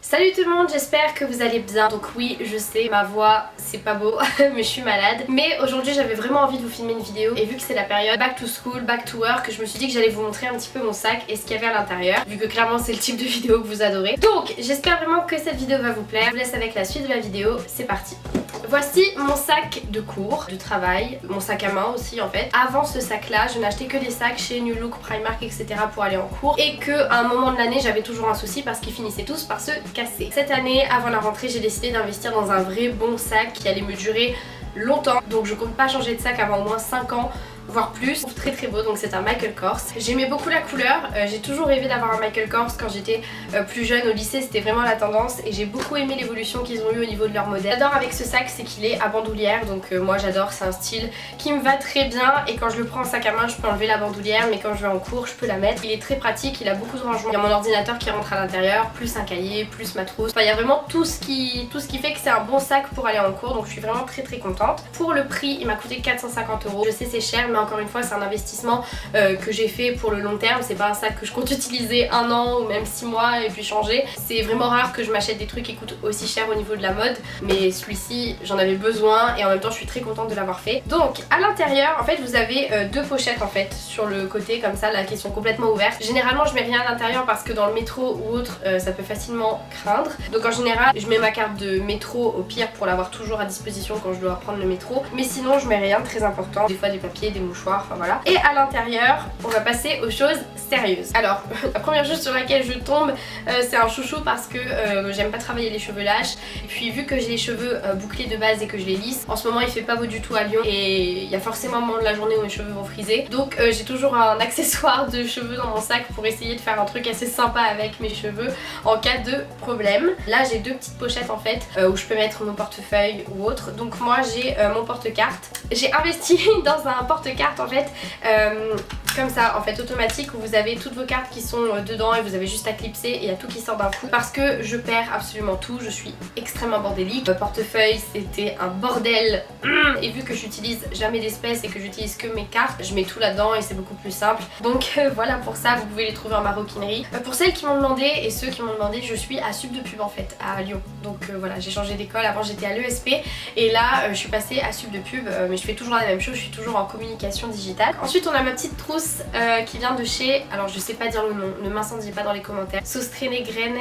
Salut tout le monde, j'espère que vous allez bien. Donc oui, je sais, ma voix c'est pas beau, mais je suis malade. Mais aujourd'hui j'avais vraiment envie de vous filmer une vidéo. Et vu que c'est la période back to school, back to work, je me suis dit que j'allais vous montrer un petit peu mon sac et ce qu'il y avait à l'intérieur. Vu que clairement c'est le type de vidéo que vous adorez. Donc j'espère vraiment que cette vidéo va vous plaire. Je vous laisse avec la suite de la vidéo, c'est parti. Voici mon sac de cours, de travail, mon sac à main aussi en fait. Avant ce sac là, je n'achetais que des sacs chez New Look, Primark, etc. pour aller en cours. Et qu'à un moment de l'année j'avais toujours un souci parce qu'ils finissaient tous par se casser. Cette année, avant la rentrée, j'ai décidé d'investir dans un vrai bon sac qui allait me durer longtemps. Donc je compte pas changer de sac avant au moins 5 ans. Voire plus. Je trouve très très beau, donc c'est un Michael Kors. J'aimais beaucoup la couleur, j'ai toujours rêvé d'avoir un Michael Kors quand j'étais plus jeune au lycée, c'était vraiment la tendance et j'ai beaucoup aimé l'évolution qu'ils ont eu au niveau de leur modèle. J'adore avec ce sac, c'est qu'il est à bandoulière, donc moi j'adore, c'est un style qui me va très bien et quand je le prends en sac à main je peux enlever la bandoulière, mais quand je vais en cours je peux la mettre. Il est très pratique, il a beaucoup de rangements. Il y a mon ordinateur qui rentre à l'intérieur, plus un cahier, plus ma trousse. Enfin il y a vraiment tout ce qui fait que c'est un bon sac pour aller en cours, donc je suis vraiment très très contente. Pour le prix, il m'a coûté 450 €. Je sais c'est cher, mais encore une fois c'est un investissement que j'ai fait pour le long terme. C'est pas un sac que je compte utiliser 1 an ou même 6 mois et puis changer. C'est vraiment rare que je m'achète des trucs qui coûtent aussi cher au niveau de la mode, mais celui-ci j'en avais besoin et en même temps je suis très contente de l'avoir fait. Donc à l'intérieur en fait vous avez deux pochettes en fait sur le côté comme ça là qui sont complètement ouvertes. Généralement je mets rien à l'intérieur parce que dans le métro ou autre ça peut facilement craindre. Donc en général je mets ma carte de métro au pire pour l'avoir toujours à disposition quand je dois prendre le métro, mais sinon je mets rien de très important, des fois des papiers, des mouchoirs, enfin voilà. Et à l'intérieur on va passer aux choses sérieuses. Alors la première chose sur laquelle je tombe c'est un chouchou parce que j'aime pas travailler les cheveux lâches, et puis vu que j'ai les cheveux bouclés de base et que je les lisse, en ce moment il fait pas beau du tout à Lyon et il y a forcément un moment de la journée où mes cheveux vont friser, donc j'ai toujours un accessoire de cheveux dans mon sac pour essayer de faire un truc assez sympa avec mes cheveux en cas de problème. Là j'ai deux petites pochettes en fait où je peux mettre mon portefeuille ou autre. Donc moi j'ai mon porte-carte. J'ai investi dans un porte-carte en fait comme ça en fait automatique, où vous avez toutes vos cartes qui sont dedans et vous avez juste à clipser et il y a tout qui sort d'un coup, parce que je perds absolument tout, je suis extrêmement bordélique. Le portefeuille c'était un bordel et vu que j'utilise jamais d'espèces et que j'utilise que mes cartes, je mets tout là-dedans et c'est beaucoup plus simple. Donc voilà, pour ça vous pouvez les trouver en maroquinerie. Pour celles qui m'ont demandé et ceux qui m'ont demandé, je suis à Sub de Pub en fait à Lyon, donc voilà, j'ai changé d'école. Avant j'étais à l'ESP et là je suis passée à Sub de Pub, mais je fais toujours la même chose, je suis toujours en communication digitale. Ensuite on a ma petite trousse qui vient de chez, alors je sais pas dire le nom, ne m'incendiez pas dans les commentaires, Sostrenegrene,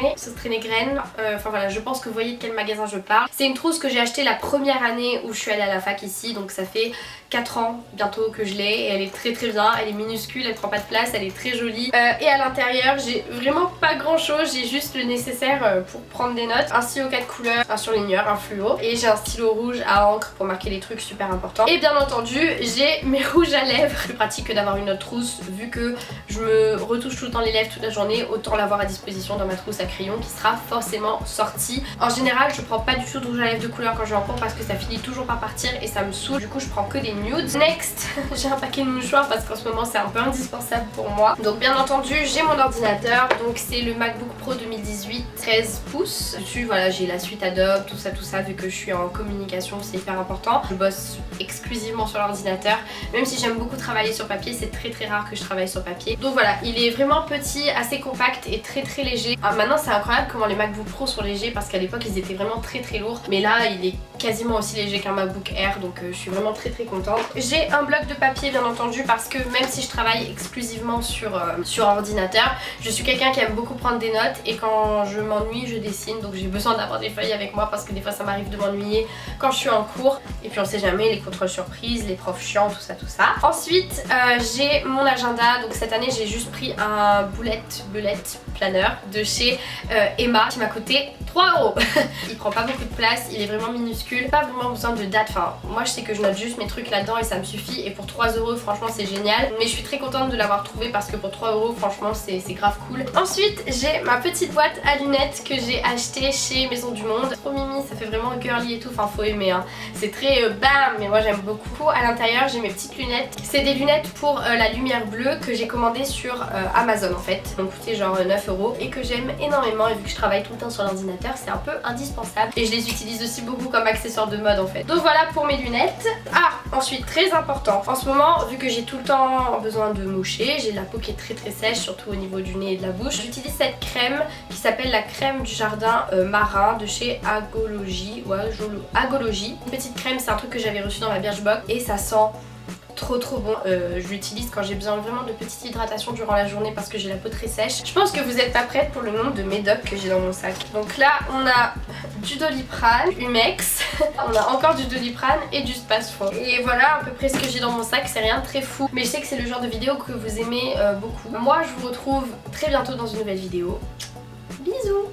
enfin voilà, je pense que vous voyez de quel magasin je parle. C'est une trousse que j'ai achetée la première année où je suis allée à la fac ici, donc ça fait 4 ans bientôt que je l'ai et elle est très très bien, elle est minuscule, elle prend pas de place, elle est très jolie et à l'intérieur j'ai vraiment pas grand chose, j'ai juste le nécessaire pour prendre des notes, un stylo 4 couleurs, un surligneur, un fluo, et j'ai un stylo rouge à encre pour marquer les trucs super importants, et bien entendu j'ai mes rouges à lèvres. Plus pratique que d'avoir une autre trousse, vu que je me retouche tout le temps les lèvres toute la journée, autant l'avoir à disposition dans ma trousse à crayon qui sera forcément sortie. En général je prends pas du tout de rouge à lèvres de couleur quand je vais en cours parce que ça finit toujours par partir et ça me saoule, du coup je prends que des nudes. Next, j'ai un paquet de mouchoirs parce qu'en ce moment c'est un peu indispensable pour moi. Donc bien entendu j'ai mon ordinateur, donc c'est le MacBook Pro 2018 13 pouces. Dessus voilà j'ai la suite Adobe, tout ça, vu que je suis en communication c'est hyper important. Je bosse exclusivement sur l'ordinateur, même si j'aime beaucoup travailler sur papier, c'est très très rare que je travaille sur papier. Donc voilà, il est vraiment petit, assez compact et très très léger. Maintenant c'est incroyable comment les MacBook Pro sont légers, parce qu'à l'époque ils étaient vraiment très très lourds, mais là il est quasiment aussi léger qu'un MacBook Air, donc je suis vraiment très très contente. J'ai un bloc de papier bien entendu parce que même si je travaille exclusivement sur ordinateur, je suis quelqu'un qui aime beaucoup prendre des notes et quand je m'ennuie je dessine, donc j'ai besoin d'avoir des feuilles avec moi parce que des fois ça m'arrive de m'ennuyer quand je suis en cours, et puis on sait jamais, les contrôles surprises, les profs chiants, tout ça. Ensuite j'ai mon agenda, donc cette année j'ai juste pris un bullet planner de chez Emma qui m'a coûté 3 €. Il prend pas beaucoup de place, il est vraiment minuscule, pas vraiment besoin de date, enfin moi je sais que je note juste mes trucs là-dedans et ça me suffit, et pour 3 € franchement c'est génial, mais je suis très contente de l'avoir trouvé parce que pour 3 € franchement c'est grave cool. Ensuite j'ai ma petite boîte à lunettes que j'ai achetée chez Maison du Monde, trop mimi, ça fait vraiment girly et tout, enfin faut aimer hein. C'est très bam, mais moi j'aime beaucoup. À l'intérieur j'ai mes petites lunettes, c'est des lunettes pour la lumière bleue que j'ai commandé sur Amazon en fait. Donc coûté genre 9 € et que j'aime énormément, et vu que je travaille tout le temps sur l'ordinateur, c'est un peu indispensable. Et je les utilise aussi beaucoup comme accessoire de mode en fait. Donc voilà pour mes lunettes. Ah, ensuite très important, en ce moment vu que j'ai tout le temps besoin de moucher, j'ai la peau qui est très sèche, surtout au niveau du nez et de la bouche, j'utilise cette crème qui s'appelle la crème du jardin marin de chez Agologie. Ouais, Agologie. Une petite crème, c'est un truc que j'avais reçu dans ma Birchbox et ça sent trop bon. Je l'utilise quand j'ai besoin vraiment de petite hydratation durant la journée parce que j'ai la peau très sèche. Je pense que vous n'êtes pas prête pour le nombre de médocs que j'ai dans mon sac. Donc là on a du Doliprane, Humex, on a encore du Doliprane et du Spasfon. Et voilà à peu près ce que j'ai dans mon sac, c'est rien de très fou. Mais je sais que c'est le genre de vidéo que vous aimez beaucoup. Moi je vous retrouve très bientôt dans une nouvelle vidéo. Bisous.